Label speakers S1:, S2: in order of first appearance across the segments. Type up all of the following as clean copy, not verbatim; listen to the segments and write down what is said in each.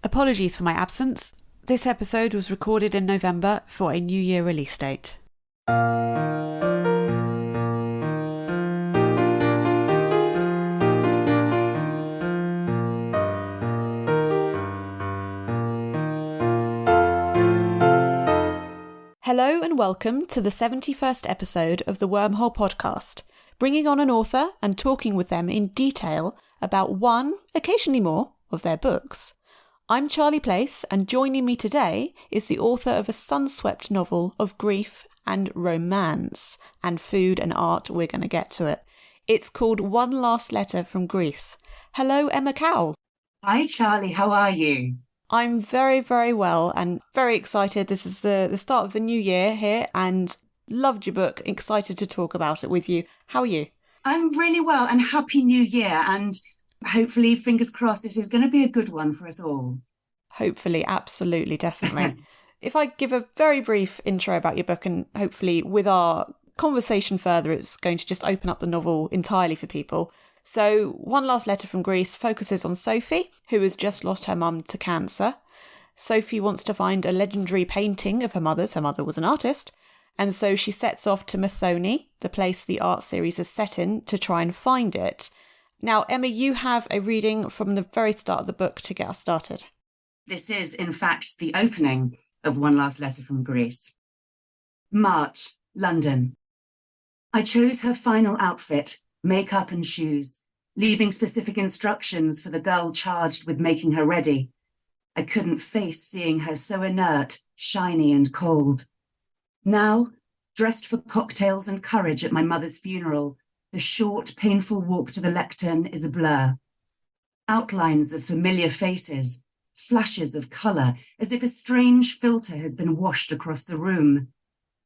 S1: Apologies for my absence. This episode was recorded in November for a New Year release date. Hello and welcome to the 71st episode of the Wormhole podcast, bringing on an author and talking with them in detail about one, occasionally more, of their books. I'm Charlie Place, and joining me today is the author of a sun-swept novel of grief and romance, and food and art. We're going to get to it. It's called One Last Letter from Greece. Hello, Emma Cowell.
S2: Hi, Charlie. How are you?
S1: I'm very, very well and very excited. This is the start of the new year here and loved your book. Excited to talk about it with you. How are you?
S2: I'm really well and Happy New Year. And hopefully, fingers crossed, this is going to be a good one for us all.
S1: Hopefully, absolutely, definitely. If I give a very brief intro about your book, and hopefully with our conversation further, it's going to just open up the novel entirely for people. So, One Last Letter from Greece focuses on Sophie, who has just lost her mum to cancer. Sophie wants to find a legendary painting of her mother's. Her mother was an artist. And so she sets off to Methone, the place the art series is set in, to try and find it. Now, Emma, you have a reading from the very start of the book to get us started.
S2: This is, in fact, the opening of One Last Letter from Greece. March, London. I chose her final outfit, makeup and shoes, leaving specific instructions for the girl charged with making her ready. I couldn't face seeing her so inert, shiny and cold. Now, dressed for cocktails and courage at my mother's funeral, the short, painful walk to the lectern is a blur. Outlines of familiar faces, flashes of colour, as if a strange filter has been washed across the room.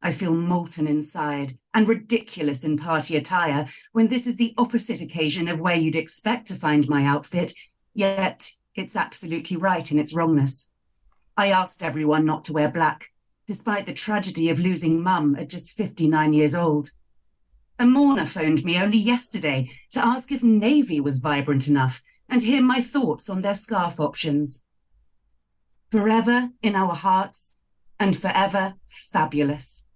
S2: I feel molten inside and ridiculous in party attire when this is the opposite occasion of where you'd expect to find my outfit, yet it's absolutely right in its wrongness. I asked everyone not to wear black, despite the tragedy of losing Mum at just 59 years old. A mourner phoned me only yesterday to ask if navy was vibrant enough and hear my thoughts on their scarf options. Forever in our hearts and forever fabulous.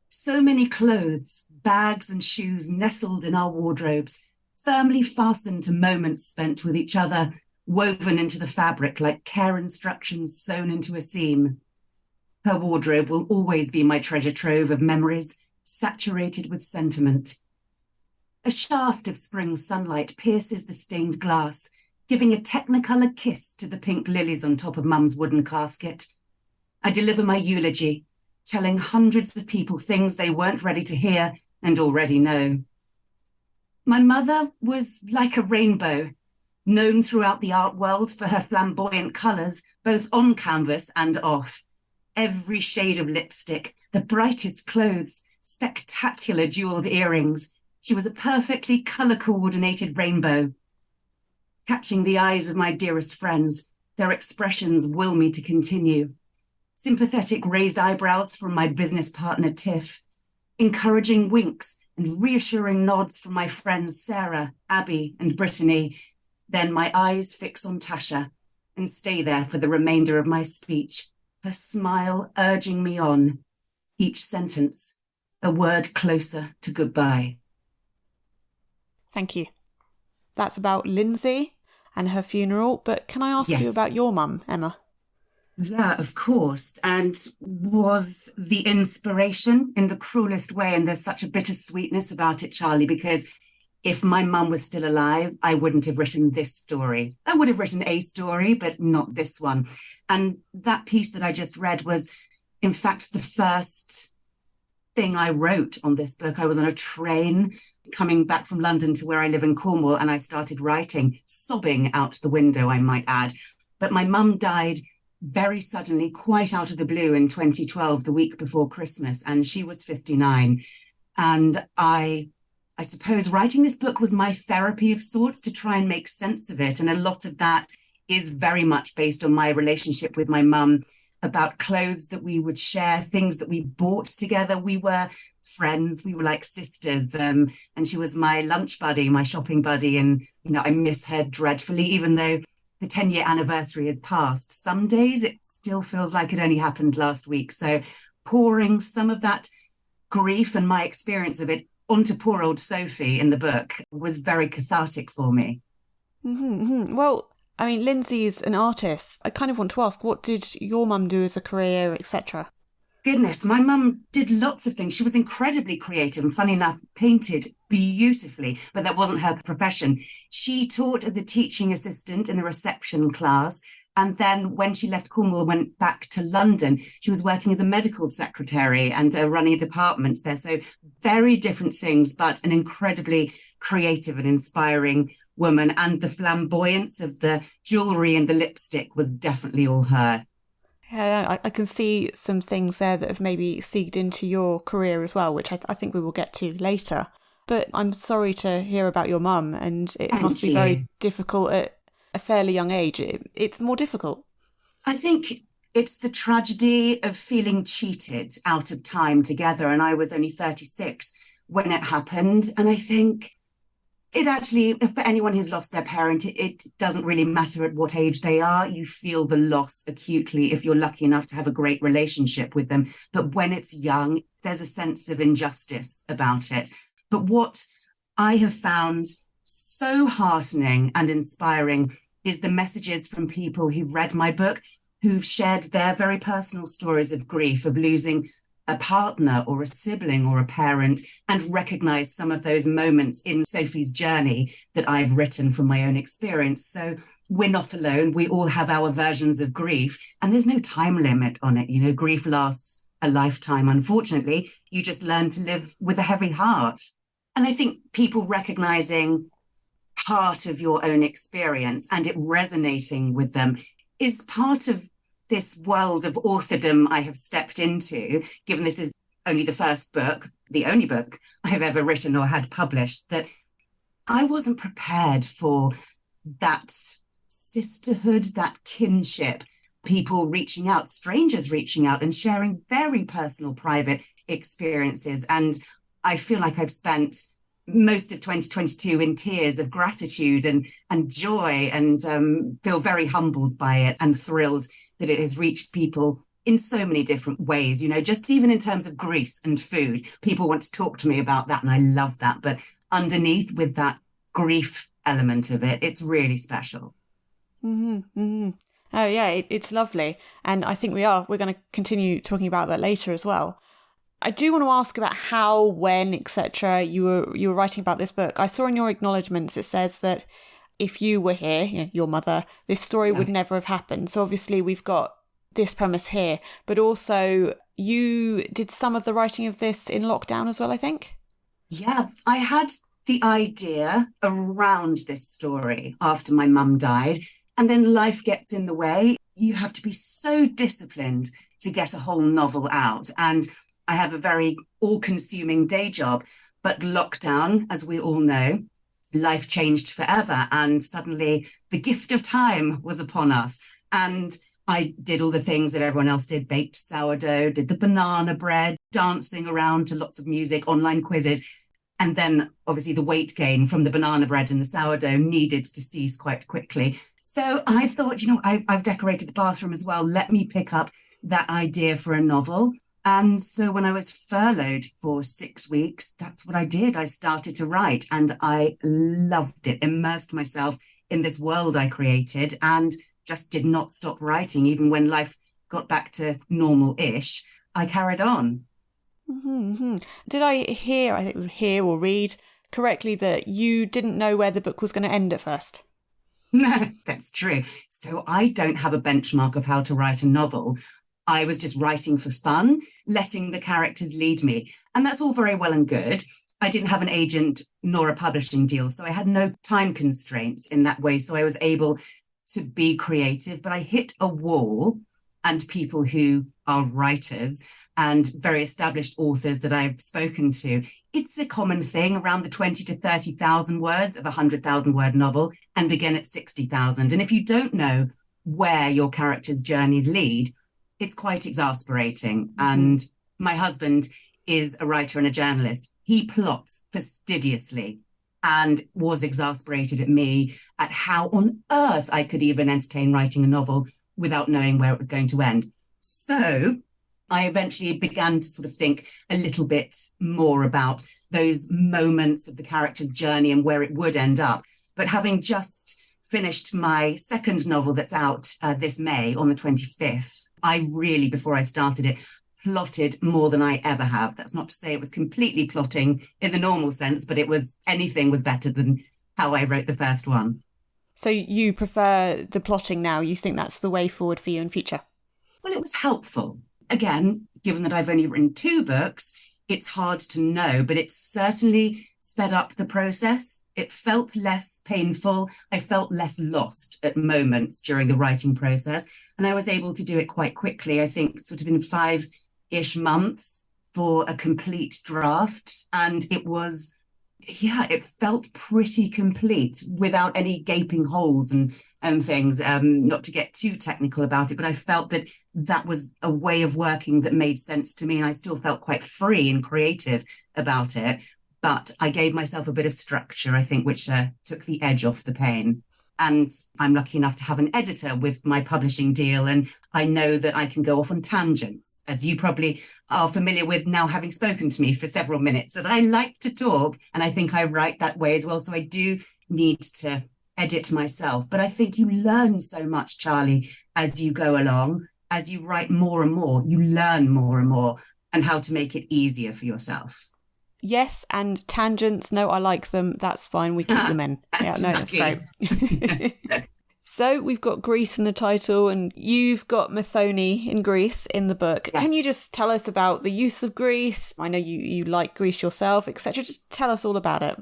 S2: So many clothes, bags and shoes nestled in our wardrobes, firmly fastened to moments spent with each other, woven into the fabric like care instructions sewn into a seam. Her wardrobe will always be my treasure trove of memories, saturated with sentiment. A shaft of spring sunlight pierces the stained glass, giving a technicolor kiss to the pink lilies on top of Mum's wooden casket. I deliver my eulogy, telling hundreds of people things they weren't ready to hear and already know. My mother was like a rainbow, known throughout the art world for her flamboyant colours, both on canvas and off. Every shade of lipstick, the brightest clothes, spectacular jewelled earrings. She was a perfectly colour-coordinated rainbow. Catching the eyes of my dearest friends, their expressions will me to continue. Sympathetic raised eyebrows from my business partner, Tiff. Encouraging winks and reassuring nods from my friends Sarah, Abby, and Brittany. Then my eyes fix on Tasha and stay there for the remainder of my speech, her smile urging me on. Each sentence, a word closer to goodbye.
S1: Thank you. That's about Lindsay and her funeral, but can I ask you about your mum, Emma?
S2: Yeah, of course, and was the inspiration in the cruelest way, and there's such a bittersweetness about it, Charlie, because if my mum was still alive, I wouldn't have written this story. I would have written a story, but not this one. And that piece that I just read was, in fact, the first thing I wrote on this book. I was on a train coming back from London to where I live in Cornwall, and I started writing, sobbing out the window, I might add. But my mum died very suddenly, quite out of the blue in 2012, the week before Christmas, and she was 59. And I suppose writing this book was my therapy of sorts to try and make sense of it. And a lot of that is very much based on my relationship with my mum, about clothes that we would share, things that we bought together. We were friends, we were like sisters, and she was my lunch buddy, my shopping buddy, and I miss her dreadfully, even though the 10-year anniversary has passed, some days it still feels like it only happened last week. So pouring some of that grief and my experience of it onto poor old Sophie in the book was very cathartic for me.
S1: Well, I mean, Lindsay's an artist. I kind of want to ask, what did your mum do as a career, etc.?
S2: Goodness, my mum did lots of things. She was incredibly creative and, funny enough, painted beautifully, but that wasn't her profession. She taught as a teaching assistant in a reception class. And then when she left Cornwall and went back to London, she was working as a medical secretary and running a department there. So very different things, but an incredibly creative and inspiring woman. And the flamboyance of the jewellery and the lipstick was definitely all her.
S1: Yeah, I can see some things there that have maybe seeped into your career as well, which I think we will get to later. But I'm sorry to hear about your mum, and it must be very difficult at a fairly young age. It's more difficult.
S2: I think it's the tragedy of feeling cheated out of time together. And I was only 36 when it happened. And I think it actually, for anyone who's lost their parent, it doesn't really matter at what age they are. You feel the loss acutely if you're lucky enough to have a great relationship with them. But when it's young, there's a sense of injustice about it. But what I have found so heartening and inspiring is the messages from people who've read my book, who've shared their very personal stories of grief, of losing a partner or a sibling or a parent, and recognize some of those moments in Sophie's journey that I've written from my own experience. So we're not alone. We all have our versions of grief, and there's no time limit on it. You know, grief lasts a lifetime. Unfortunately, you just learn to live with a heavy heart. And I think people recognizing part of your own experience and it resonating with them is part of this world of authordom I have stepped into, given this is only the first book, the only book I've ever written or had published, that I wasn't prepared for that sisterhood, that kinship, people reaching out, strangers reaching out and sharing very personal, private experiences. And I feel like I've spent most of 2022 in tears of gratitude and joy, and feel very humbled by it and thrilled that it has reached people in so many different ways. You know, just even in terms of Greece and food, people want to talk to me about that, and I love that. But underneath, with that grief element of it, it's really special.
S1: Oh yeah, it's lovely, and I think we're going to continue talking about that later as well. I do want to ask about how, when, etc. you were writing about this book. I saw in your acknowledgements it says that if you were here, you know, your mother, this story would never have happened. So obviously we've got this premise here, but also you did some of the writing of this in lockdown as well, I think?
S2: Yeah, I had the idea around this story after my mum died, and then life gets in the way. You have to be so disciplined to get a whole novel out. And I have a very all-consuming day job, but lockdown, as we all know, life changed forever. And suddenly the gift of time was upon us. And I did all the things that everyone else did, baked sourdough, did the banana bread, dancing around to lots of music, online quizzes. And then obviously the weight gain from the banana bread and the sourdough needed to cease quite quickly. So I thought, you know, I've decorated the bathroom as well. Let me pick up that idea for a novel. And so when I was furloughed for 6 weeks, that's what I did. I started to write and I loved it, immersed myself in this world I created and just did not stop writing. Even when life got back to normal-ish, I carried on.
S1: Did I hear or read correctly that you didn't know where the book was going to end at first?
S2: No, that's true. So I don't have a benchmark of how to write a novel. I was just writing for fun, letting the characters lead me. And that's all very well and good. I didn't have an agent nor a publishing deal, so I had no time constraints in that way. So I was able to be creative, but I hit a wall, and people who are writers and very established authors that I've spoken to, it's a common thing around the 20 to 30,000 words of a 100,000 word novel. And again, it's 60,000. And if you don't know where your character's journeys lead, it's quite exasperating. And my husband is a writer and a journalist. He plots fastidiously. and was exasperated at me at how on earth I could even entertain writing a novel without knowing where it was going to end. So I eventually began to sort of think a little bit more about those moments of the character's journey and where it would end up. But having just finished my second novel that's out this May on the 25th, I really, before I started it, plotted more than I ever have. That's not to say it was completely plotting in the normal sense, but anything was better than how I wrote the first one.
S1: So you prefer the plotting now? You think that's the way forward for you in future?
S2: Well, it was helpful. Again, given that I've only written 2 books, it's hard to know, but it certainly sped up the process. It felt less painful. I felt less lost at moments during the writing process. And I was able to do it quite quickly, I think sort of in 5-ish months for a complete draft. And it felt pretty complete without any gaping holes and things, not to get too technical about it, but I felt that was a way of working that made sense to me. And I still felt quite free and creative about it. But I gave myself a bit of structure, I think, which took the edge off the pain. And I'm lucky enough to have an editor with my publishing deal. And I know that I can go off on tangents, as you probably are familiar with now, having spoken to me for several minutes, that I like to talk. And I think I write that way as well. So I do need to edit myself. But I think you learn so much, Charlie, as you go along. As you write more and more, you learn more and more and how to make it easier for yourself.
S1: Yes, and tangents, no, I like them. That's fine. We keep them in. That's great. So we've got Greece in the title, and you've got Methone in Greece in the book. Yes. Can you just tell us about the use of Greece? I know you like Greece yourself, etc. Just tell us all about it.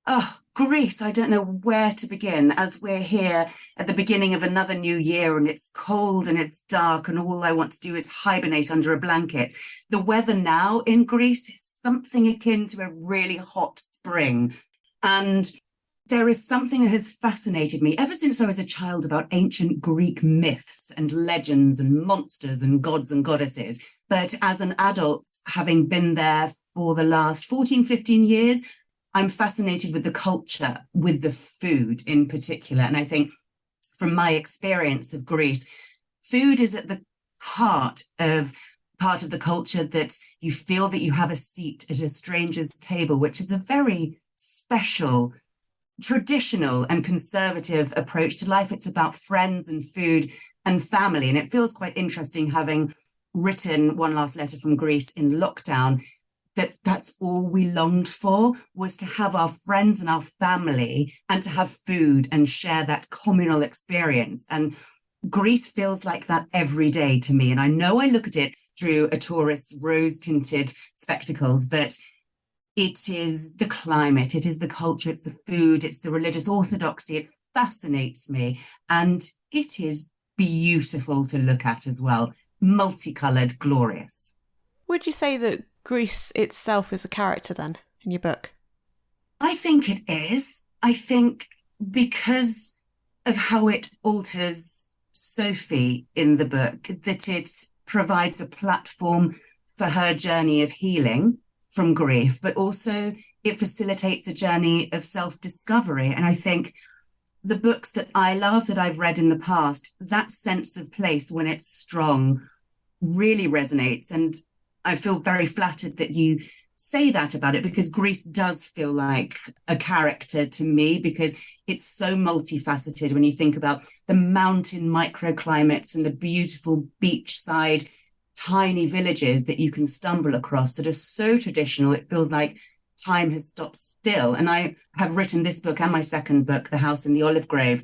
S2: Oh, Greece, I don't know where to begin, as we're here at the beginning of another new year and it's cold and it's dark and all I want to do is hibernate under a blanket. The weather now in Greece is something akin to a really hot spring. And there is something that has fascinated me ever since I was a child about ancient Greek myths and legends and monsters and gods and goddesses. But as an adult, having been there for the last 14, 15 years, I'm fascinated with the culture, with the food in particular. And I think from my experience of Greece, food is at the heart of part of the culture, that you feel that you have a seat at a stranger's table, which is a very special, traditional and conservative approach to life. It's about friends and food and family. And it feels quite interesting, having written One Last Letter from Greece in lockdown, that's all we longed for, was to have our friends and our family and to have food and share that communal experience. And Greece feels like that every day to me. And I know I look at it through a tourist's rose-tinted spectacles, but it is the climate, it is the culture, it's the food, it's the religious orthodoxy. It fascinates me. And it is beautiful to look at as well. Multicolored, glorious.
S1: Would you say that Greece itself is a character then in your book?
S2: I think it is. I think because of how it alters Sophie in the book, that it provides a platform for her journey of healing from grief, but also it facilitates a journey of self-discovery. And I think the books that I love, that I've read in the past, that sense of place when it's strong really resonates. And I feel very flattered that you say that about it, because Greece does feel like a character to me, because it's so multifaceted when you think about the mountain microclimates and the beautiful beachside tiny villages that you can stumble across that are so traditional. It feels like time has stopped still. And I have written this book and my second book, The House in the Olive Grove.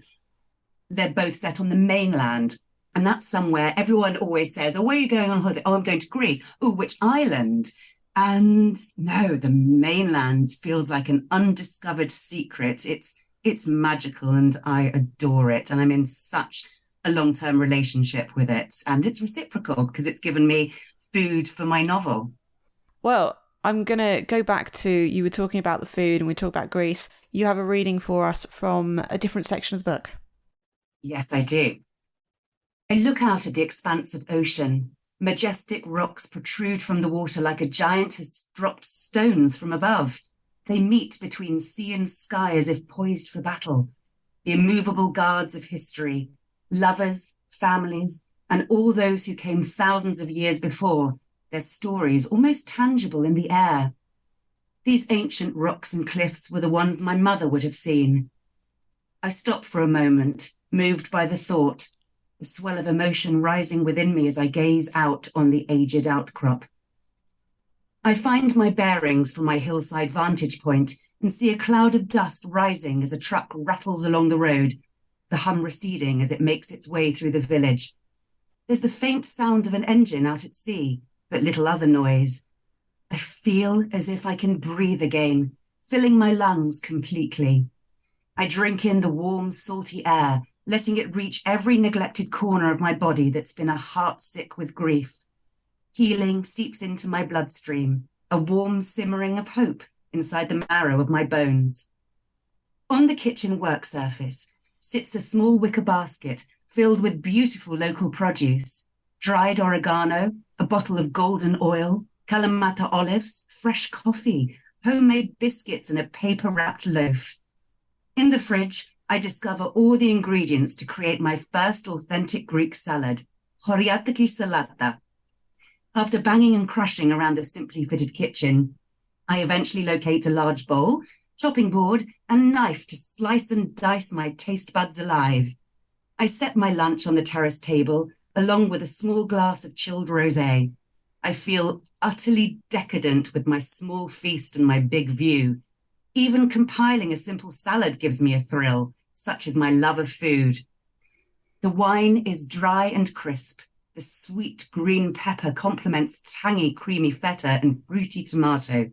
S2: They're both set on the mainland. And that's somewhere everyone always says, oh, where are you going on holiday? Oh, I'm going to Greece. Oh, which island? And no, the mainland feels like an undiscovered secret. It's magical and I adore it. And I'm in such a long-term relationship with it. And it's reciprocal because it's given me food for my novel.
S1: Well, I'm going to go back to, you were talking about the food and we talked about Greece. You have a reading for us from a different section of the book.
S2: Yes, I do. I look out at the expanse of ocean. Majestic rocks protrude from the water like a giant has dropped stones from above. They meet between sea and sky as if poised for battle. The immovable guards of history, lovers, families, and all those who came thousands of years before, their stories almost tangible in the air. These ancient rocks and cliffs were the ones my mother would have seen. I stop for a moment, moved by the thought, the swell of emotion rising within me as I gaze out on the aged outcrop. I find my bearings from my hillside vantage point and see a cloud of dust rising as a truck rattles along the road, the hum receding as it makes its way through the village. There's the faint sound of an engine out at sea, but little other noise. I feel as if I can breathe again, filling my lungs completely. I drink in the warm, salty air, letting it reach every neglected corner of my body that's been a heart sick with grief. Healing seeps into my bloodstream, a warm simmering of hope inside the marrow of my bones. On the kitchen work surface sits a small wicker basket filled with beautiful local produce, dried oregano, a bottle of golden oil, Kalamata olives, fresh coffee, homemade biscuits, and a paper-wrapped loaf. In the fridge, I discover all the ingredients to create my first authentic Greek salad, choriatiki salata. After banging and crushing around the simply fitted kitchen, I eventually locate a large bowl, chopping board, and knife to slice and dice my taste buds alive. I set my lunch on the terrace table, along with a small glass of chilled rosé. I feel utterly decadent with my small feast and my big view. Even compiling a simple salad gives me a thrill, such is my love of food. The wine is dry and crisp. The sweet green pepper complements tangy, creamy feta and fruity tomato.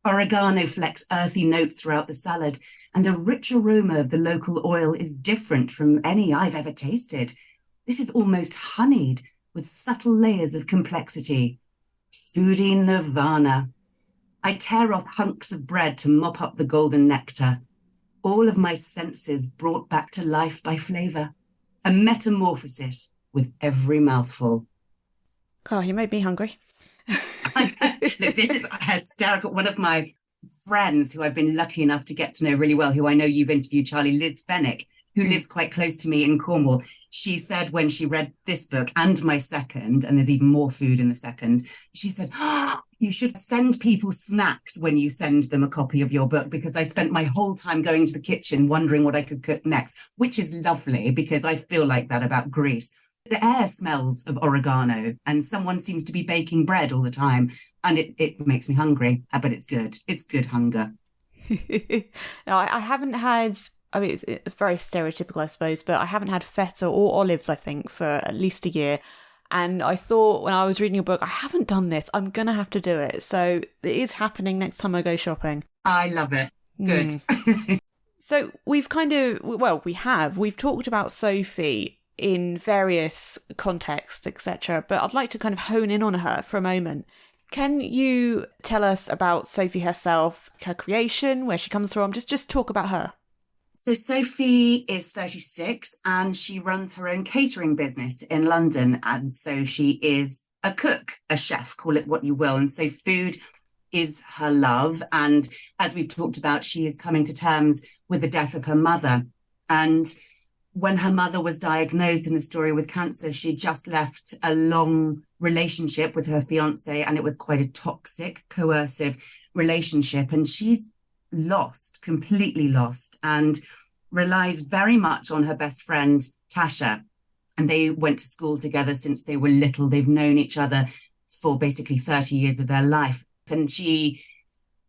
S2: Oregano flecks earthy notes throughout the salad, and the rich aroma of the local oil is different from any I've ever tasted. This is almost honeyed with subtle layers of complexity. Foodie nirvana. I tear off hunks of bread to mop up the golden nectar. All of my senses brought back to life by flavor. A metamorphosis with every mouthful.
S1: God, you made me hungry.
S2: Look, this is hysterical. One of my friends who I've been lucky enough to get to know really well, who I know you've interviewed, Charlie, Liz Fennick, who lives quite close to me in Cornwall. She said when she read this book and my second, and there's even more food in the second, she said, you should send people snacks when you send them a copy of your book, because I spent my whole time going to the kitchen wondering what I could cook next, which is lovely because I feel like that about Greece. The air smells of oregano and someone seems to be baking bread all the time, and it makes me hungry, but it's good. It's good hunger.
S1: No, I haven't had, I mean, it's very stereotypical, I suppose, but I haven't had feta or olives, I think, for at least a year. And I thought when I was reading your book, I haven't done this. I'm going to have to do it. So it is happening next time I go shopping.
S2: I love it. Good.
S1: So we've talked about Sophie in various contexts, etc. But I'd like to kind of hone in on her for a moment. Can you tell us about Sophie herself, her creation, where she comes from? Just talk about her.
S2: So Sophie is 36 and she runs her own catering business in London. And so she is a cook, a chef, call it what you will. And so food is her love. And as we've talked about, she is coming to terms with the death of her mother. And when her mother was diagnosed in the story with cancer, she just left a long relationship with her fiance, and it was quite a toxic, coercive relationship. And she's completely lost, and relies very much on her best friend, Tasha. And they went to school together since they were little. They've known each other for basically 30 years of their life. And she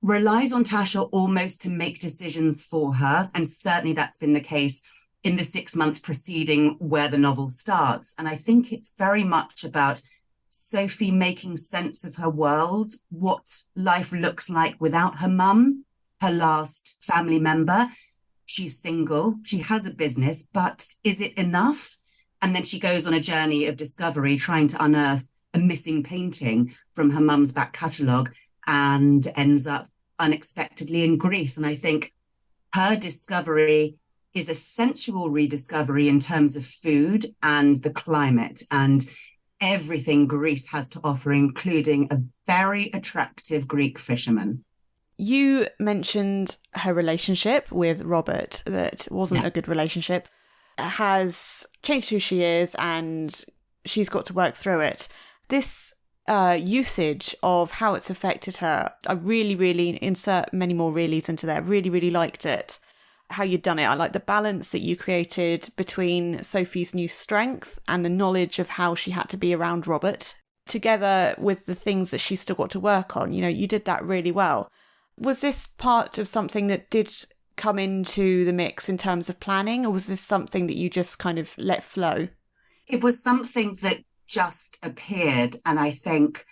S2: relies on Tasha almost to make decisions for her. And certainly that's been the case in the 6 months preceding where the novel starts. And I think it's very much about Sophie making sense of her world, what life looks like without her mum, her last family member. She's single, she has a business, but is it enough? And then she goes on a journey of discovery, trying to unearth a missing painting from her mum's back catalogue, and ends up unexpectedly in Greece. And I think her discovery is a sensual rediscovery in terms of food and the climate and everything Greece has to offer, including a very attractive Greek fisherman.
S1: You mentioned her relationship with Robert, that wasn't a good relationship, has changed who she is, and she's got to work through it. This usage of how it's affected her, I really insert many more reallys into there. Really liked it. How you'd done it. I like the balance that you created between Sophie's new strength and the knowledge of how she had to be around Robert, together with the things that she's still got to work on. You know, you did that really well. Was this part of something that did come into the mix in terms of planning, or was this something that you just kind of let flow?
S2: It was something that just appeared, and I think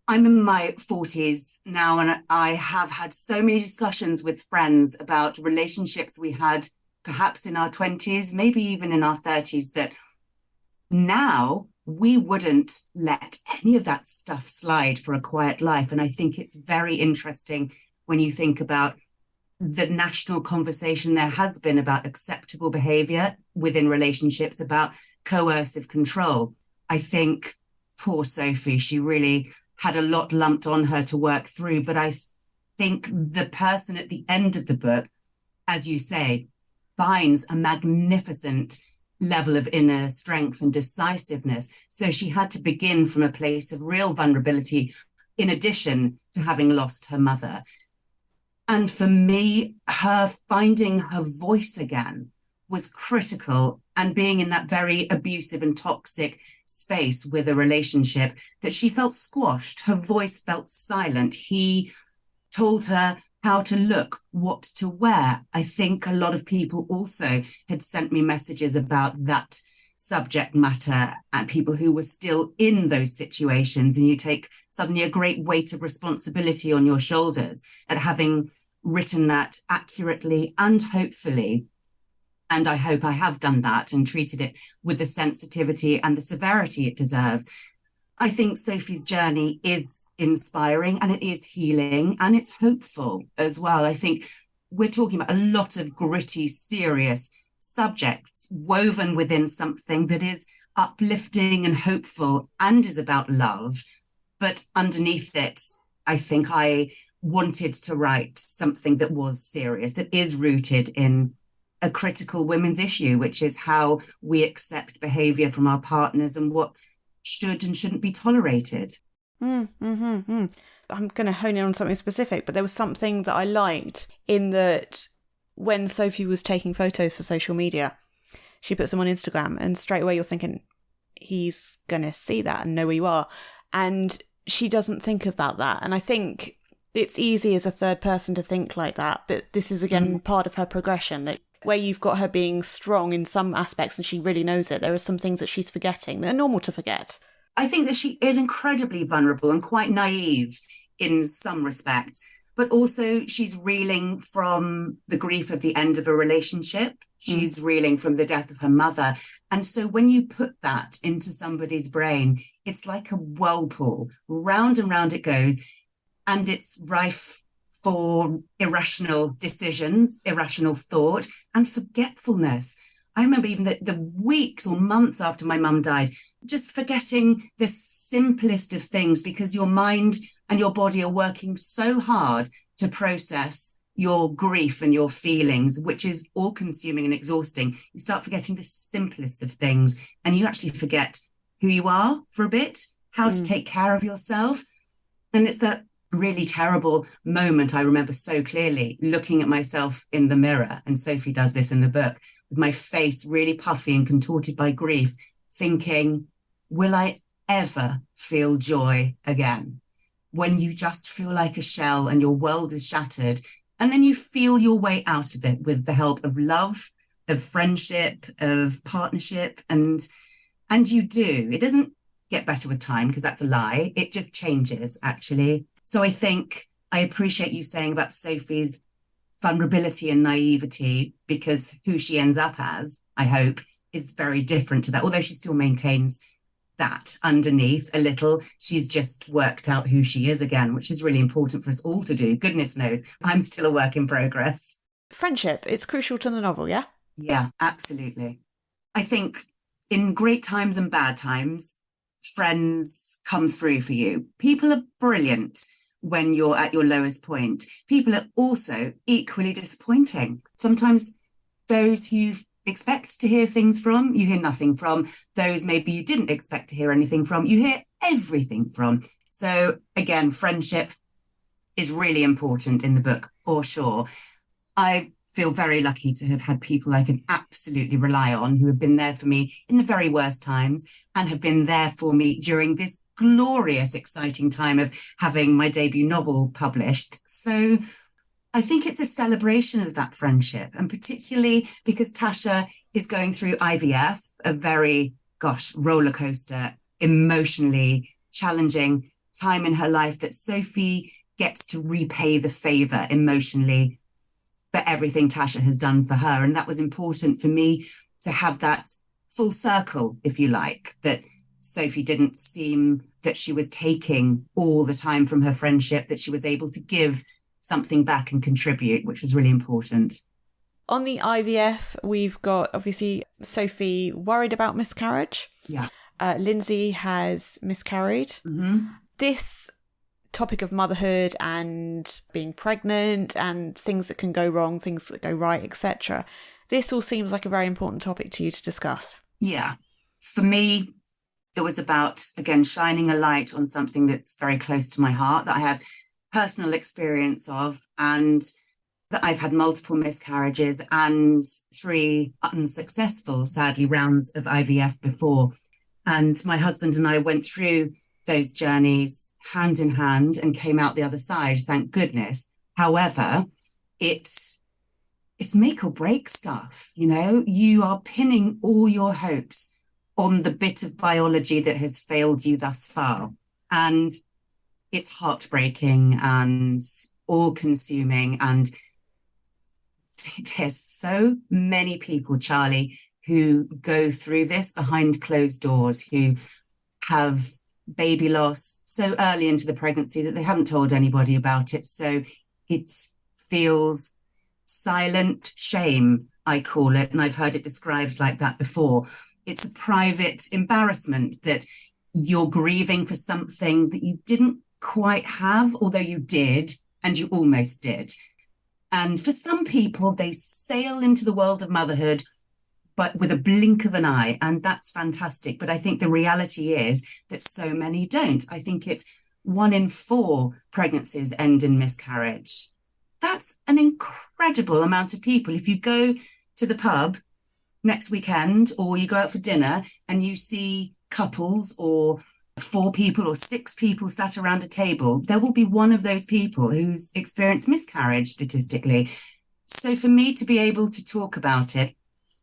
S2: I'm in my 40s now, and I have had so many discussions with friends about relationships we had perhaps in our 20s, maybe even in our 30s, that now we wouldn't let any of that stuff slide for a quiet life. And I think it's very interesting when you think about the national conversation there has been about acceptable behavior within relationships, about coercive control. I think poor Sophie, she really had a lot lumped on her to work through. But I think the person at the end of the book, as you say, finds a magnificent level of inner strength and decisiveness. So she had to begin from a place of real vulnerability, in addition to having lost her mother. And for me, her finding her voice again was critical, and being in that very abusive and toxic space with a relationship, that she felt squashed. Her voice felt silent. He told her how to look, what to wear. I think a lot of people also had sent me messages about that subject matter, and people who were still in those situations, and you take suddenly a great weight of responsibility on your shoulders at having written that accurately and hopefully. And I hope I have done that and treated it with the sensitivity and the severity it deserves. I think Sophie's journey is inspiring, and it is healing, and it's hopeful as well. I think we're talking about a lot of gritty, serious subjects woven within something that is uplifting and hopeful and is about love. But underneath it, I think I wanted to write something that was serious, that is rooted in a critical women's issue, which is how we accept behavior from our partners and what should and shouldn't be tolerated.
S1: I'm going to hone in on something specific, but there was something that I liked in that when Sophie was taking photos for social media, she puts them on Instagram, and straight away you're thinking, he's going to see that and know where you are. And she doesn't think about that. And I think it's easy as a third person to think like that, but this is again part of her progression, that where you've got her being strong in some aspects and she really knows it, there are some things that she's forgetting that are normal to forget.
S2: I think that she is incredibly vulnerable and quite naive in some respects, but also she's reeling from the grief of the end of a relationship. She's reeling from the death of her mother. And so when you put that into somebody's brain, it's like a whirlpool. Round and round it goes, and it's rife for irrational decisions, irrational thought, and forgetfulness. I remember even the weeks or months after my mum died, just forgetting the simplest of things, because your mind and your body are working so hard to process your grief and your feelings, which is all-consuming and exhausting. You start forgetting the simplest of things, and you actually forget who you are for a bit, how to take care of yourself. And it's that really terrible moment I remember so clearly, looking at myself in the mirror, and Sophie does this in the book, with my face really puffy and contorted by grief, thinking, will I ever feel joy again? When you just feel like a shell and your world is shattered, and then you feel your way out of it with the help of love, of friendship, of partnership, and you do. It doesn't get better with time, because that's a lie. It just changes, actually. So I think I appreciate you saying about Sophie's vulnerability and naivety, because who she ends up as, I hope, is very different to that. Although she still maintains that underneath a little, she's just worked out who she is again, which is really important for us all to do. Goodness knows, I'm still a work in progress.
S1: Friendship, it's crucial to the novel, yeah?
S2: Yeah, absolutely. I think in great times and bad times, friends come through for you. People are brilliant when you're at your lowest point. People are also equally disappointing. Sometimes those you expect to hear things from, you hear nothing from. Those maybe you didn't expect to hear anything from, you hear everything from. So again, friendship is really important in the book, for sure. I feel very lucky to have had people I can absolutely rely on who have been there for me in the very worst times and have been there for me during this glorious, exciting time of having my debut novel published. So I think it's a celebration of that friendship, and particularly because Tasha is going through IVF, a very, roller coaster, emotionally challenging time in her life, that Sophie gets to repay the favor emotionally for everything Tasha has done for her. And that was important for me to have that full circle, if you like, that Sophie didn't seem that she was taking all the time from her friendship, that she was able to give something back and contribute, which was really important.
S1: On the IVF, we've got obviously Sophie worried about miscarriage.
S2: Yeah.
S1: Lindsay has miscarried.
S2: Mm-hmm.
S1: This topic of motherhood and being pregnant and things that can go wrong, things that go right, etc. This all seems like a very important topic to you to discuss.
S2: Yeah. For me, it was about, again, shining a light on something that's very close to my heart, that I have personal experience of, and that I've had multiple miscarriages and 3 unsuccessful, sadly, rounds of IVF before. And my husband and I went through those journeys hand in hand and came out the other side, thank goodness. However, it's make or break stuff, you know? You are pinning all your hopes on the bit of biology that has failed you thus far. And it's heartbreaking and all-consuming. And there's so many people, Charlie, who go through this behind closed doors, who have baby loss so early into the pregnancy that they haven't told anybody about it. So it feels silent shame, I call it, and I've heard it described like that before. It's a private embarrassment that you're grieving for something that you didn't quite have, although you did, and you almost did. And for some people, they sail into the world of motherhood, but with a blink of an eye, and that's fantastic. But I think the reality is that so many don't. I think it's 1 in 4 pregnancies end in miscarriage. That's an incredible amount of people. If you go to the pub next weekend, or you go out for dinner and you see couples or 4 people or 6 people sat around a table, there will be one of those people who's experienced miscarriage statistically. So for me to be able to talk about it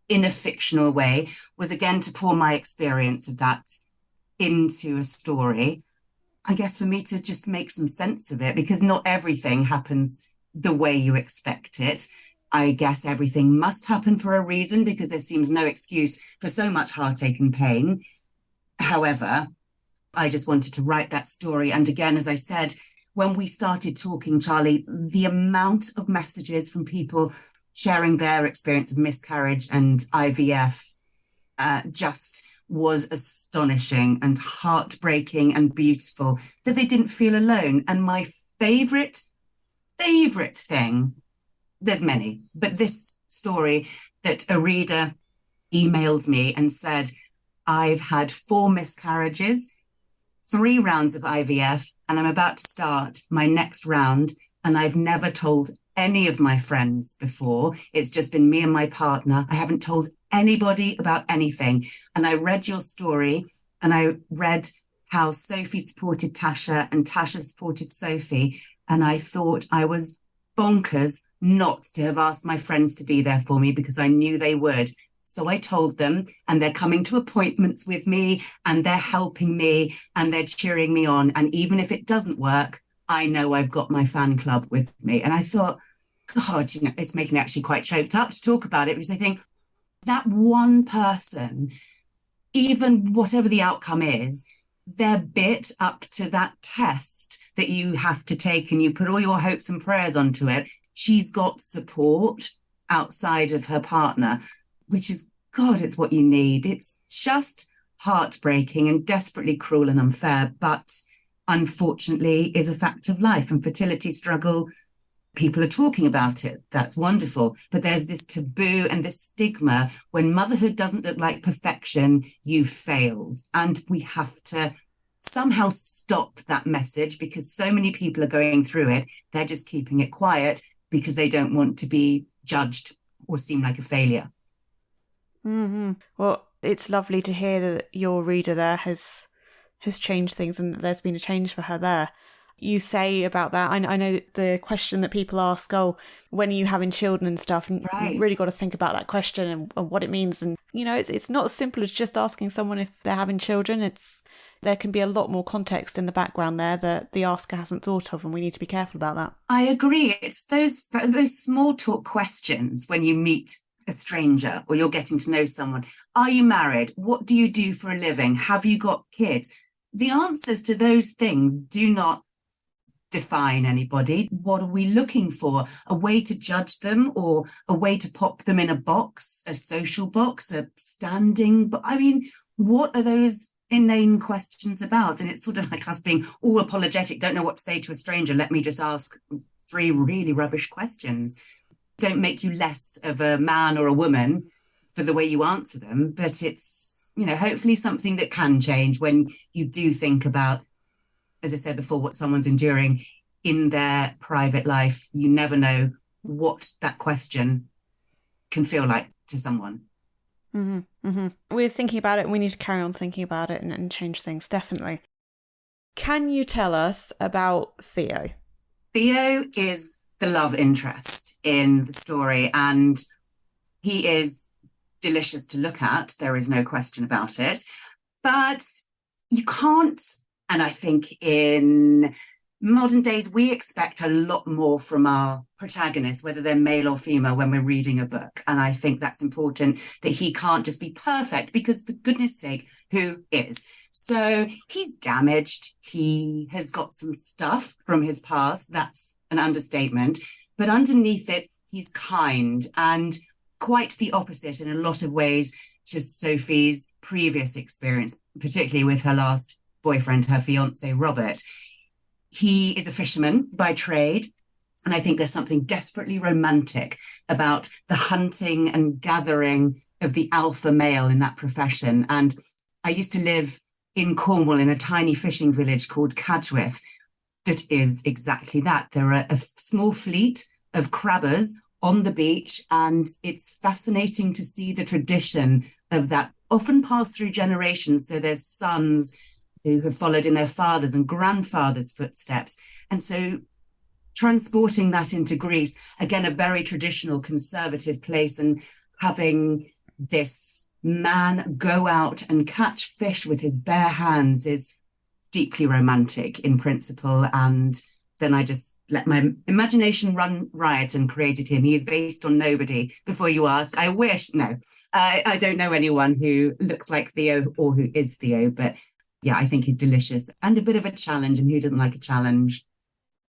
S2: in a fictional way was, again, to pour my experience of that into a story. I guess for me to just make some sense of it, because not everything happens the way you expect it. I guess everything must happen for a reason, because there seems no excuse for so much heartache and pain. However, I just wanted to write that story. And again, as I said, when we started talking, Charlie, the amount of messages from people sharing their experience of miscarriage and IVF just was astonishing and heartbreaking and beautiful, that they didn't feel alone. And my favorite thing, there's many, but this story that a reader emailed me and said, I've had 4 miscarriages, 3 rounds of IVF, and I'm about to start my next round, and I've never told any of my friends before. It's just been me and my partner. I haven't told anybody about anything. And I read your story, and I read how Sophie supported Tasha and Tasha supported Sophie. And I thought I was bonkers not to have asked my friends to be there for me, because I knew they would. So I told them, and they're coming to appointments with me, and they're helping me, and they're cheering me on. And even if it doesn't work, I know I've got my fan club with me. And I thought, God, you know, it's making me actually quite choked up to talk about it, because I think that one person, even whatever the outcome is, their bit up to that test that you have to take, and you put all your hopes and prayers onto it, she's got support outside of her partner, which is, God, it's what you need. It's just heartbreaking and desperately cruel and unfair. But unfortunately, is a fact of life. And fertility struggle, people are talking about it. That's wonderful. But there's this taboo and this stigma. When motherhood doesn't look like perfection, you've failed. And we have to somehow stop that message, because so many people are going through it. They're just keeping it quiet because they don't want to be judged or seem like a failure.
S1: Mm-hmm. Well, it's lovely to hear that your reader there has changed things and that there's been a change for her there. You say about that, I know that the question that people ask, oh, when are you having children and stuff, and
S2: Right.
S1: you've really got to think about that question and what it means. And, it's not as simple as just asking someone if they're having children. There can be a lot more context in the background there that the asker hasn't thought of, and we need to be careful about that.
S2: I agree. It's those small talk questions when you meet a stranger or you're getting to know someone. Are you married? What do you do for a living? Have you got kids? The answers to those things do not define anybody. What are we looking for? A way to judge them, or a way to pop them in a box, a social box, a standing? But I mean, what are those inane questions about? And it's sort of like us being all apologetic, don't know what to say to a stranger. Let me just ask 3 really rubbish questions. Don't make you less of a man or a woman for the way you answer them, but it's, hopefully something that can change when you do think about, as I said before, what someone's enduring in their private life. You never know what that question can feel like to someone.
S1: Mm-hmm, mm-hmm. We're thinking about it, and we need to carry on thinking about it and change things, definitely. Can you tell us about Theo?
S2: Theo is the love interest in the story, and he is delicious to look at. There is no question about it. But you can't, and I think in modern days, we expect a lot more from our protagonists, whether they're male or female, when we're reading a book. And I think that's important, that he can't just be perfect, because for goodness sake, who is? So he's damaged. He has got some stuff from his past. That's an understatement. But underneath it, he's kind, and quite the opposite in a lot of ways to Sophie's previous experience, particularly with her last boyfriend, her fiance, Robert. He is a fisherman by trade, and I think there's something desperately romantic about the hunting and gathering of the alpha male in that profession. And I used to live in Cornwall in a tiny fishing village called Cadgwith that is exactly that. There are a small fleet of crabbers on the beach, and it's fascinating to see the tradition of that, often passed through generations. So there's sons who have followed in their fathers' and grandfathers' footsteps. And so transporting that into Greece, again, a very traditional conservative place, and having this man go out and catch fish with his bare hands is deeply romantic in principle. And then I just let my imagination run riot and created him. He is based on nobody, before you ask. I wish, no, I don't know anyone who looks like Theo or who is Theo, but yeah, I think he's delicious and a bit of a challenge, and who doesn't like a challenge?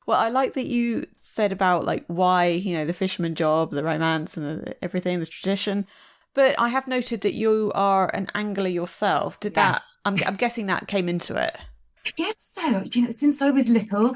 S1: Well, I like that you said about why, the fisherman job, the romance and everything, the tradition. But I have noted that you are an angler yourself. Did
S2: Yes.
S1: that, I'm guessing that came into it.
S2: Yes, so, since I was little,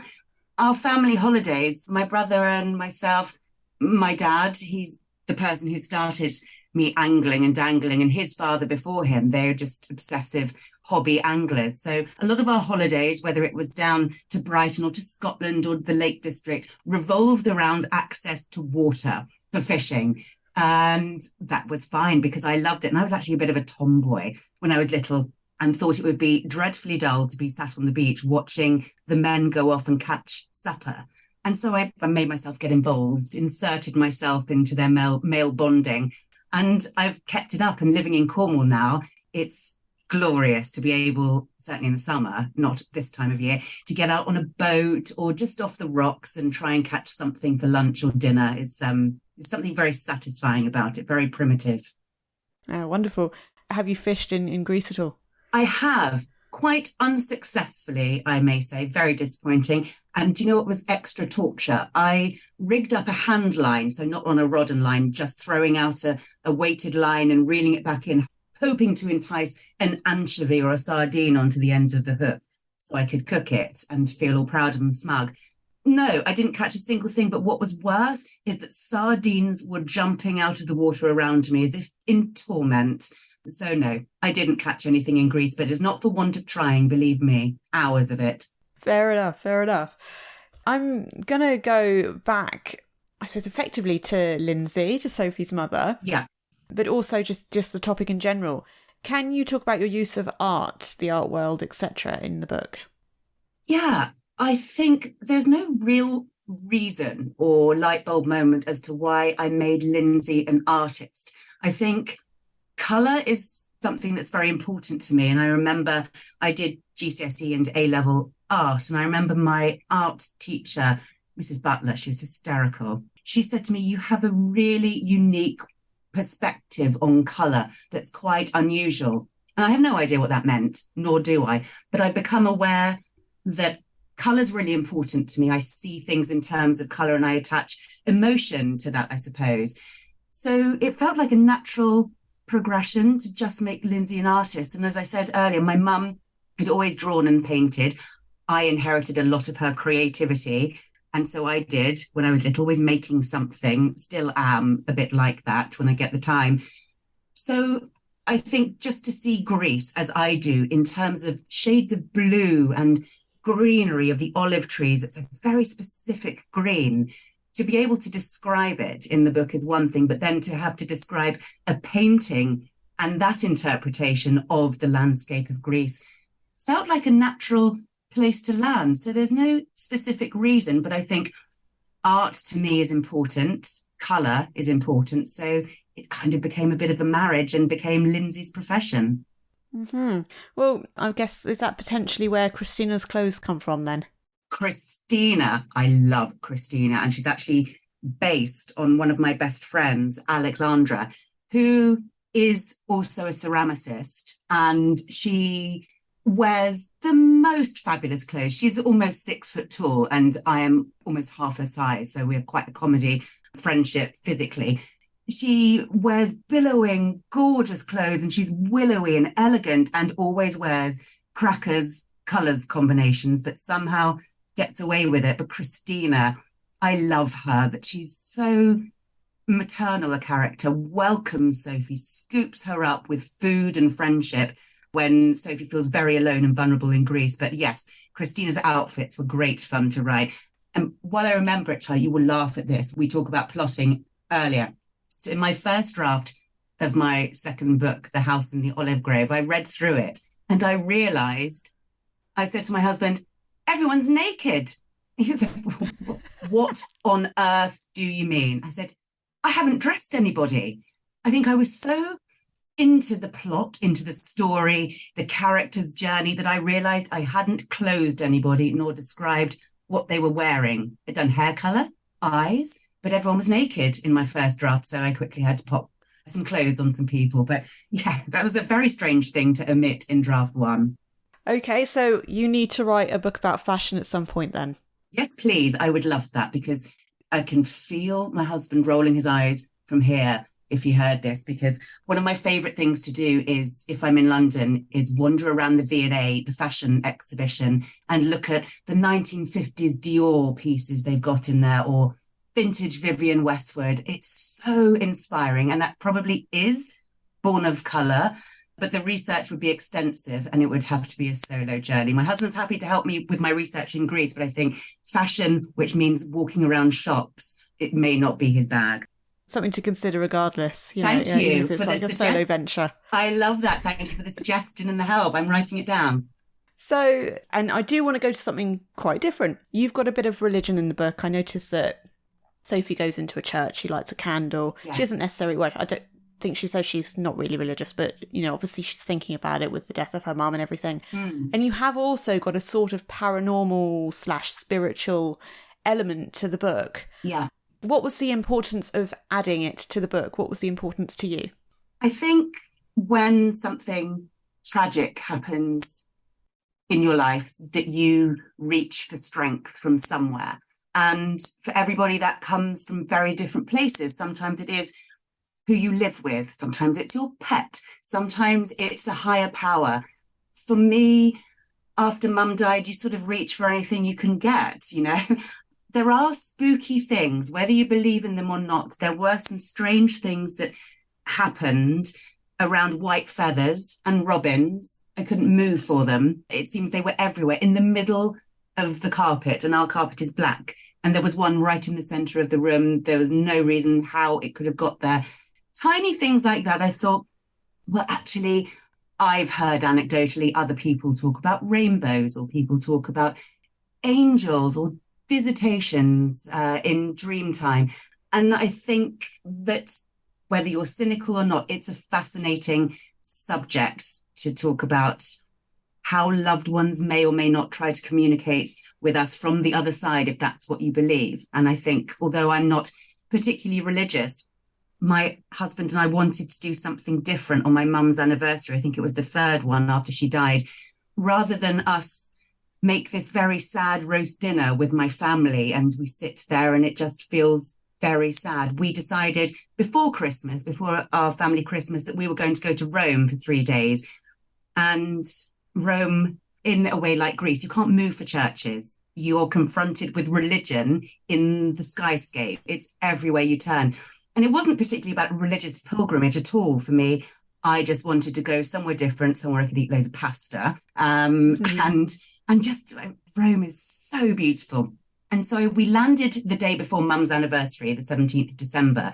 S2: our family holidays, my brother and myself, my dad, he's the person who started me angling and dangling, and his father before him, they're just obsessive hobby anglers. So a lot of our holidays, whether it was down to Brighton or to Scotland or the Lake District, revolved around access to water for fishing. And that was fine because I loved it. And I was actually a bit of a tomboy when I was little, and thought it would be dreadfully dull to be sat on the beach watching the men go off and catch supper. And so I made myself get involved, inserted myself into their male bonding. And I've kept it up, and living in Cornwall now, it's glorious to be able, certainly in the summer, not this time of year, to get out on a boat or just off the rocks and try and catch something for lunch or dinner. It's something very satisfying about it, very primitive.
S1: Oh, wonderful. Have you fished in Greece at all?
S2: I have, quite unsuccessfully, I may say, very disappointing. And do you know what was extra torture? I rigged up a hand line, so not on a rod and line, just throwing out a weighted line and reeling it back in, hoping to entice an anchovy or a sardine onto the end of the hook. so I could cook it and feel all proud and smug. No, I didn't catch a single thing. But what was worse is that sardines were jumping out of the water around me as if in torment. So no, I didn't catch anything in Greece, but it's not for want of trying, believe me. Hours of it.
S1: Fair enough, fair enough. I'm going to go back, I suppose, effectively to Lindsay, to Sophie's mother.
S2: Yeah.
S1: But also just the topic in general. Can you talk about your use of art, the art world, etc. in the book?
S2: Yeah, I think there's no real reason or light bulb moment as to why I made Lindsay an artist. I think colour is something that's very important to me. And I remember I did GCSE and A-level art. And I remember my art teacher, Mrs. Butler, she was hysterical. She said to me, you have a really unique perspective on colour that's quite unusual. And I have no idea what that meant, nor do I. But I've become aware that colour is really important to me. I see things in terms of colour and I attach emotion to that, I suppose. So it felt like a natural progression to just make Lindsay an artist. And as I said earlier, my mum had always drawn and painted. I inherited a lot of her creativity. And so I did when I was little, always making something, still am a bit like that when I get the time. So I think just to see Greece as I do in terms of shades of blue and greenery of the olive trees, it's a very specific green. To be able to describe it in the book is one thing, but then to have to describe a painting and that interpretation of the landscape of Greece felt like a natural place to land. So there's no specific reason, but I think art to me is important. Colour is important. So it kind of became a bit of a marriage and became Lindsay's profession.
S1: Mm-hmm. Well, I guess, is that potentially where Christina's clothes come from then?
S2: Christina, I love Christina. And she's actually based on one of my best friends, Alexandra, who is also a ceramicist. And she wears the most fabulous clothes. She's almost 6 foot tall and I am almost half her size. So we're quite a comedy friendship physically. She wears billowing, gorgeous clothes and she's willowy and elegant and always wears crackers, colours combinations, but somehow gets away with it. But Christina, I love her, but she's so maternal a character, welcomes Sophie, scoops her up with food and friendship when Sophie feels very alone and vulnerable in Greece. But yes, Christina's outfits were great fun to write. And while I remember it, Charlie, you will laugh at this. We talk about plotting earlier. So in my first draft of my second book, The House in the Olive Grove, I read through it and I realised, I said to my husband, everyone's naked. He said, what on earth do you mean? I said, I haven't dressed anybody. I think I was so into the plot, into the story, the character's journey, that I realised I hadn't clothed anybody nor described what they were wearing. I'd done hair colour, eyes, but everyone was naked in my first draft, so I quickly had to pop some clothes on some people. But yeah, that was a very strange thing to omit in draft 1.
S1: Okay, so you need to write a book about fashion at some point then.
S2: Yes, please. I would love that because I can feel my husband rolling his eyes from here if he heard this, because one of my favourite things to do is, if I'm in London, is wander around the V&A, the fashion exhibition, and look at the 1950s Dior pieces they've got in there, or vintage Vivienne Westwood. It's so inspiring, and that probably is born of colour, but the research would be extensive and it would have to be a solo journey. My husband's happy to help me with my research in Greece, but I think fashion, which means walking around shops, it may not be his bag.
S1: Something to consider regardless.
S2: Thank you
S1: for
S2: like
S1: a solo venture.
S2: I love that. Thank you for the suggestion and the help. I'm writing it down.
S1: So, and I do want to go to something quite different. You've got a bit of religion in the book. I noticed that Sophie goes into a church. She lights a candle. Yes. She doesn't necessarily, well, I don't think she says she's not really religious, but, you know, obviously she's thinking about it with the death of her mum and everything. And you have also got a sort of paranormal / spiritual element to the book.
S2: Yeah.
S1: What was the importance of adding it to the book? What was the importance to you?
S2: I think when something tragic happens in your life, that you reach for strength from somewhere. And for everybody, that comes from very different places. Sometimes it is who you live with. Sometimes it's your pet. Sometimes it's a higher power. For me, after mum died, you sort of reach for anything you can get, you know. There are spooky things, whether you believe in them or not. There were some strange things that happened around white feathers and robins. I couldn't move for them. It seems they were everywhere in the middle of the carpet, and our carpet is black. And there was one right in the center of the room. There was no reason how it could have got there. Tiny things like that. I thought, well, actually, I've heard anecdotally other people talk about rainbows, or people talk about angels or visitations in dream time. And I think that whether you're cynical or not, it's a fascinating subject to talk about how loved ones may or may not try to communicate with us from the other side, if that's what you believe. And I think, although I'm not particularly religious, my husband and I wanted to do something different on my mum's anniversary. I think it was the third one after she died. Rather than us make this very sad roast dinner with my family and we sit there and it just feels very sad, we decided before Christmas, before our family Christmas, that we were going to go to Rome for 3 days. And Rome, in a way like Greece, you can't move for churches. You're confronted with religion in the skyscape. It's everywhere you turn. And it wasn't particularly about religious pilgrimage at all for me. I just wanted to go somewhere different, somewhere I could eat loads of pasta. And just Rome is so beautiful. And so we landed the day before Mum's anniversary, the 17th of December.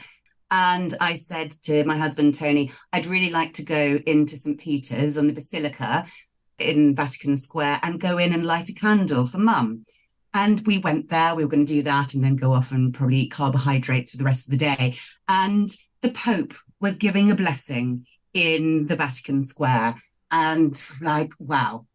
S2: And I said to my husband, Tony, I'd really like to go into St. Peter's on the Basilica in Vatican Square and go in and light a candle for Mum. And we went there, we were going to do that and then go off and probably eat carbohydrates for the rest of the day. And the Pope was giving a blessing in the Vatican Square. And like, wow,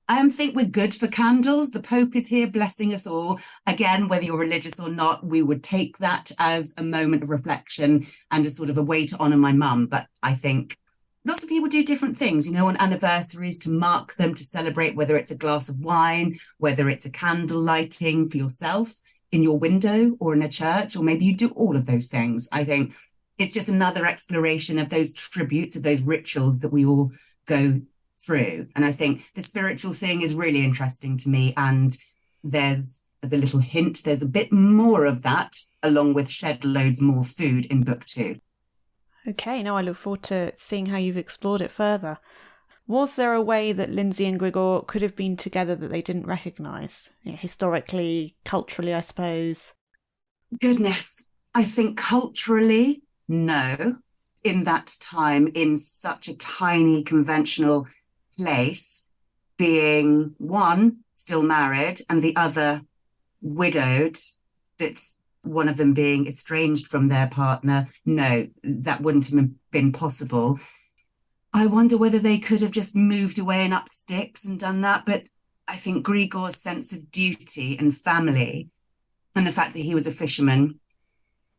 S2: I think we're good for candles. The Pope is here blessing us all. Again, whether you're religious or not, we would take that as a moment of reflection and as sort of a way to honour my mum. But I think lots of people do different things, you know, on anniversaries to mark them, to celebrate, whether it's a glass of wine, whether it's a candle lighting for yourself in your window or in a church, or maybe you do all of those things. I think it's just another exploration of those tributes, of those rituals that we all go through. And I think the spiritual thing is really interesting to me. And there's a little hint, there's a bit more of that, along with shed loads more food in book 2.
S1: Okay, now I look forward to seeing how you've explored it further. Was there a way that Lindsay and Grigor could have been together that they didn't recognise? You know, historically, culturally, I suppose?
S2: Goodness, I think culturally, no. In that time, in such a tiny conventional place, being one still married and the other widowed, that's one of them being estranged from their partner, no, that wouldn't have been possible. I wonder whether they could have just moved away and up sticks and done that. But I think Grigor's sense of duty and family, and the fact that he was a fisherman,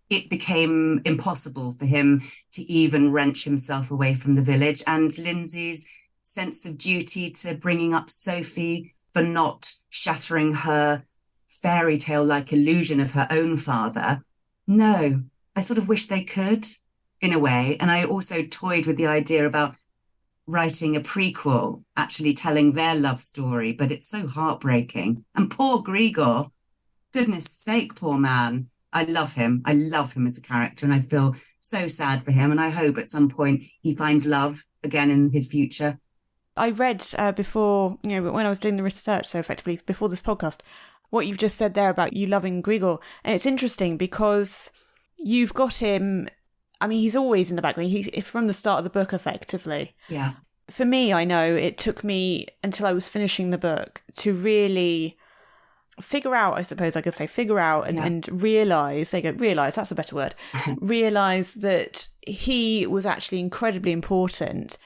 S2: it became impossible for him to even wrench himself away from the village. And Lindsay's sense of duty to bringing up Sophie for not shattering her fairy tale-like illusion of her own father. No, I sort of wish they could, in a way. And I also toyed with the idea about writing a prequel, actually telling their love story, but it's so heartbreaking. And poor Grigor, goodness sake, poor man. I love him. I love him as a character, and I feel so sad for him. And I hope at some point he finds love again in his future.
S1: I read before, you know, when I was doing the research, so effectively before this podcast, what you've just said there about you loving Grigor. And it's interesting because you've got him, I mean, he's always in the background. He's from the start of the book, effectively.
S2: Yeah.
S1: For me, I know it took me until I was finishing the book to really figure out, I suppose I could say, and realise, that's a better word, realise that he was actually incredibly important.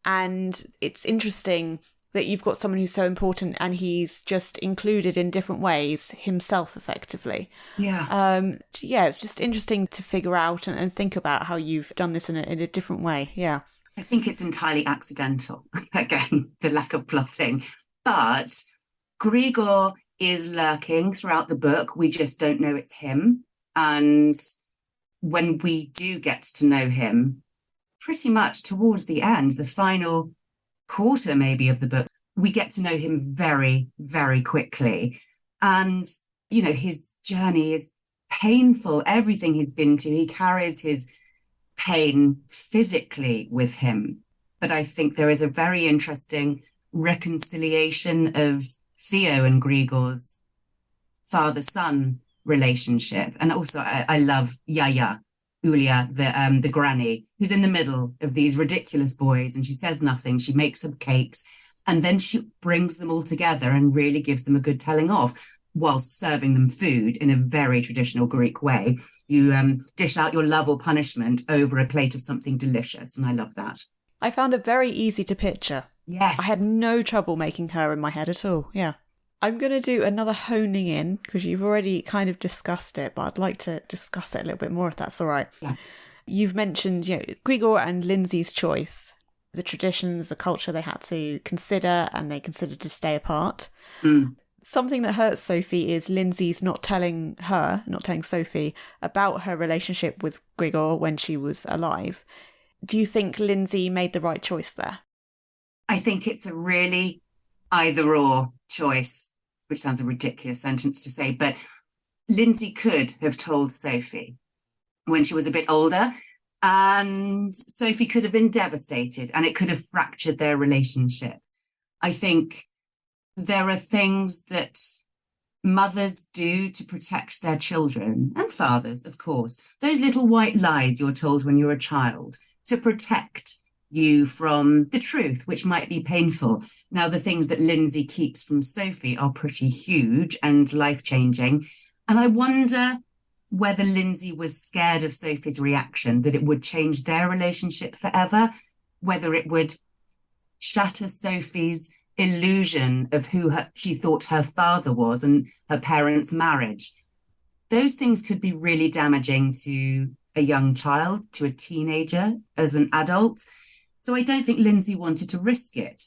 S1: And it's interesting that you've got someone who's so important and he's just included in different ways himself, effectively.
S2: Yeah.
S1: It's just interesting to figure out and think about how you've done this in a different way. Yeah.
S2: I think it's entirely accidental. Again, the lack of plotting. But Grigor is lurking throughout the book. We just don't know it's him. And when we do get to know him, pretty much towards the end, the final quarter maybe of the book, we get to know him very, very quickly. And, you know, his journey is painful. Everything he's been to, he carries his pain physically with him. But I think there is a very interesting reconciliation of Theo and Grigor's father-son relationship. And also I love Yaya, Ulia, the granny, who's in the middle of these ridiculous boys, and she says nothing. She makes some cakes, and then she brings them all together and really gives them a good telling off, whilst serving them food in a very traditional Greek way. You dish out your love or punishment over a plate of something delicious, and I love that.
S1: I found her very easy to picture.
S2: Yes.
S1: I had no trouble making her in my head at all, yeah. I'm going to do another honing in, because you've already kind of discussed it, but I'd like to discuss it a little bit more if that's all right.
S2: Yeah.
S1: You've mentioned, you know, Grigor and Lindsay's choice, the traditions, the culture they had to consider, and they considered to stay apart.
S2: Mm.
S1: Something that hurts Sophie is Lindsay's not telling Sophie about her relationship with Grigor when she was alive. Do you think Lindsay made the right choice there?
S2: I think it's a really either-or choice, which sounds a ridiculous sentence to say, but Lindsay could have told Sophie when she was a bit older, and Sophie could have been devastated, and it could have fractured their relationship. I think there are things that mothers do to protect their children, and fathers, of course. Those little white lies you're told when you're a child to protect you from the truth, which might be painful. Now, the things that Lindsay keeps from Sophie are pretty huge and life-changing. And I wonder whether Lindsay was scared of Sophie's reaction, that it would change their relationship forever, whether it would shatter Sophie's illusion of who she thought her father was and her parents' marriage. Those things could be really damaging to a young child, to a teenager, as an adult. So I don't think Lindsay wanted to risk it,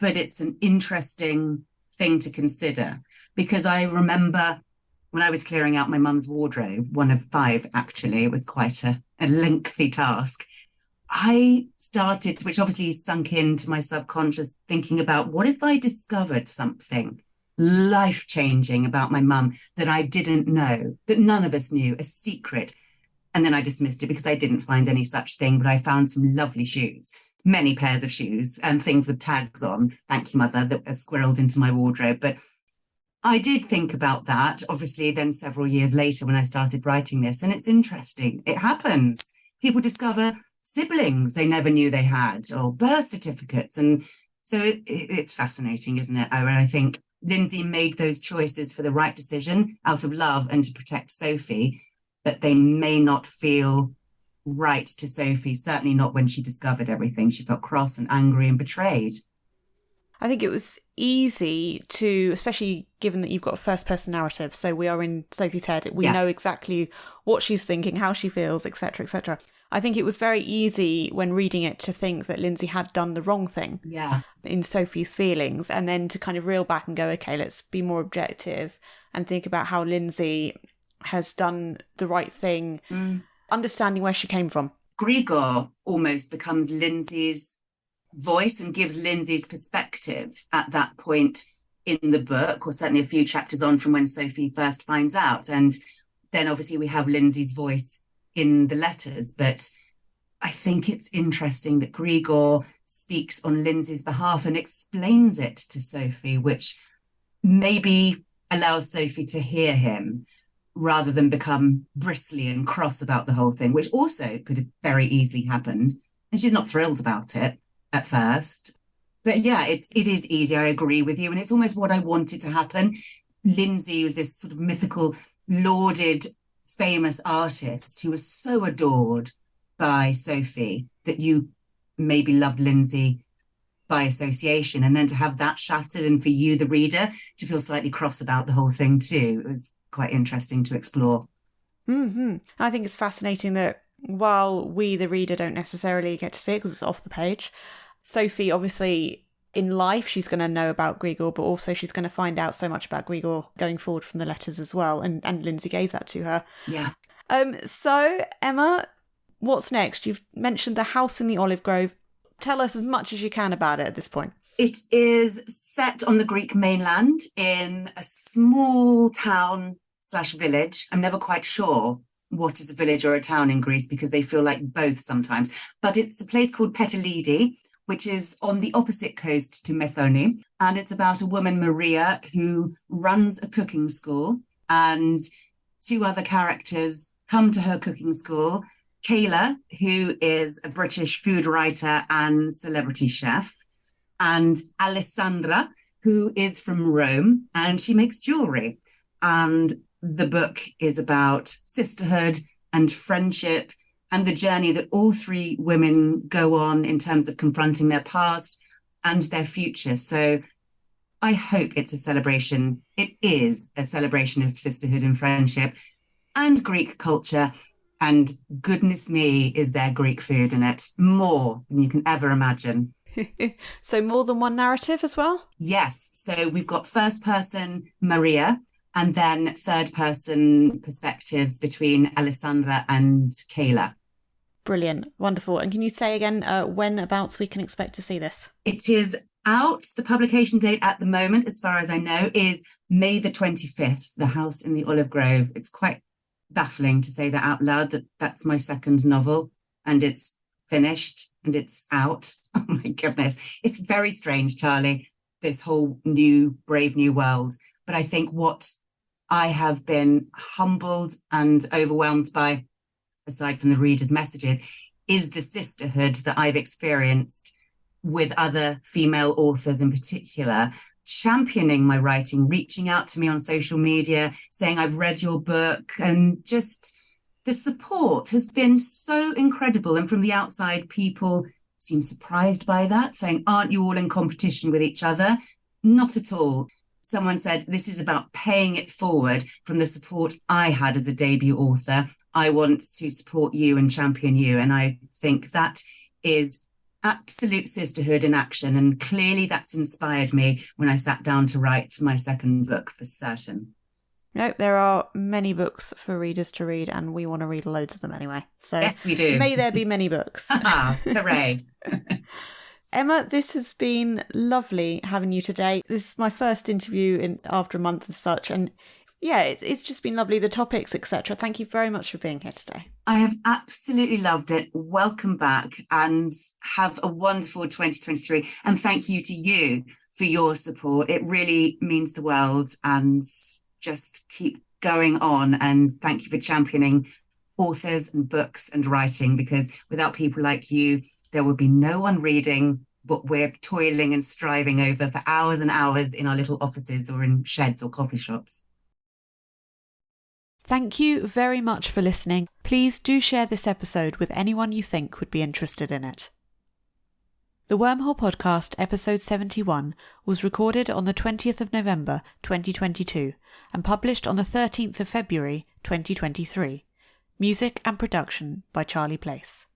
S2: but it's an interesting thing to consider, because I remember when I was clearing out my mum's wardrobe, one of 5 actually, it was quite a lengthy task. I started, which obviously sunk into my subconscious, thinking about what if I discovered something life-changing about my mum that I didn't know, that none of us knew, a secret. And then I dismissed it because I didn't find any such thing, but I found some lovely shoes, many pairs of shoes and things with tags on. Thank you, Mother, that were squirreled into my wardrobe. But I did think about that, obviously, then several years later when I started writing this. And it's interesting. It happens. People discover siblings they never knew they had, or birth certificates. And so it's fascinating, isn't it? I think Lindsay made those choices for the right decision out of love and to protect Sophie, but they may not feel right to Sophie, certainly not when she discovered everything. She felt cross and angry and betrayed.
S1: I think it was easy to, especially given that you've got a first-person narrative, so we are in Sophie's head, we know exactly what she's thinking, how she feels, etc., etc. I think it was very easy when reading it to think that Lindsay had done the wrong thing in Sophie's feelings, and then to kind of reel back and go, okay, let's be more objective and think about how Lindsay has done the right thing, understanding where she came from.
S2: Grigor almost becomes Lindsay's voice and gives Lindsay's perspective at that point in the book, or certainly a few chapters on from when Sophie first finds out. And then obviously we have Lindsay's voice in the letters. But I think it's interesting that Grigor speaks on Lindsay's behalf and explains it to Sophie, which maybe allows Sophie to hear him rather than become bristly and cross about the whole thing, which also could have very easily happened. And she's not thrilled about it at first. But yeah, it is easy. I agree with you. And it's almost what I wanted to happen. Lindsay was this sort of mythical, lauded, famous artist who was so adored by Sophie that you maybe loved Lindsay by association. And then to have that shattered, and for you, the reader, to feel slightly cross about the whole thing too, it was quite interesting to explore.
S1: I think it's fascinating that while we, the reader, don't necessarily get to see it because it's off the page, Sophie, obviously, in life, she's going to know about Grigor, but also she's going to find out so much about Grigor going forward from the letters as well. And Lindsay gave that to her.
S2: Yeah.
S1: So, Emma, what's next? You've mentioned the house in the olive grove. Tell us as much as you can about it at this point.
S2: It is set on the Greek mainland in a small town / village. I'm never quite sure what is a village or a town in Greece because they feel like both sometimes. But it's a place called Fertility, which is on the opposite coast to Methone. And it's about a woman, Maria, who runs a cooking school. And two other characters come to her cooking school. Kayla, who is a British food writer and celebrity chef, and Alessandra, who is from Rome, and she makes jewelry. And the book is about sisterhood and friendship and the journey that all three women go on in terms of confronting their past and their future. So I hope it's a celebration. It is a celebration of sisterhood and friendship and Greek culture. And goodness me, is there Greek food in it? More than you can ever imagine.
S1: So more than one narrative as well?
S2: Yes. So we've got first person Maria and then third person perspectives between Alessandra and Kayla.
S1: Brilliant. Wonderful. And can you say again when abouts we can expect to see this?
S2: It is out. The publication date at the moment, as far as I know, is May the 25th, The House in the Olive Grove. It's quite baffling to say that out loud, that that's my second novel and it's finished and it's out. Oh my goodness. It's very strange, Charlie, this whole new, brave new world. But I think what I have been humbled and overwhelmed by, aside from the readers' messages, is the sisterhood that I've experienced with other female authors in particular, championing my writing, reaching out to me on social media, saying, I've read your book, and just the support has been so incredible. And from the outside, people seem surprised by that, saying, aren't you all in competition with each other? Not at all. Someone said, this is about paying it forward from the support I had as a debut author. I want to support you and champion you. And I think that is absolute sisterhood in action. And clearly that's inspired me when I sat down to write my second book, for certain.
S1: No, there are many books for readers to read, and we want to read loads of them anyway. So
S2: yes, we do.
S1: May there be many books.
S2: Hooray.
S1: Emma, this has been lovely having you today. This is my first interview after a month and such, and yeah, it's just been lovely, the topics, etc. Thank you very much for being here today.
S2: I have absolutely loved it. Welcome back and have a wonderful 2023. And thank you to you for your support. It really means the world, and just keep going on. And thank you for championing authors and books and writing, because without people like you, there would be no one reading what we're toiling and striving over for hours and hours in our little offices or in sheds or coffee shops.
S1: Thank you very much for listening. Please do share this episode with anyone you think would be interested in it. The Wormhole Podcast, episode 71, was recorded on the 20th of November 2022 and published on the 13th of February 2023. Music and production by Charlie Place.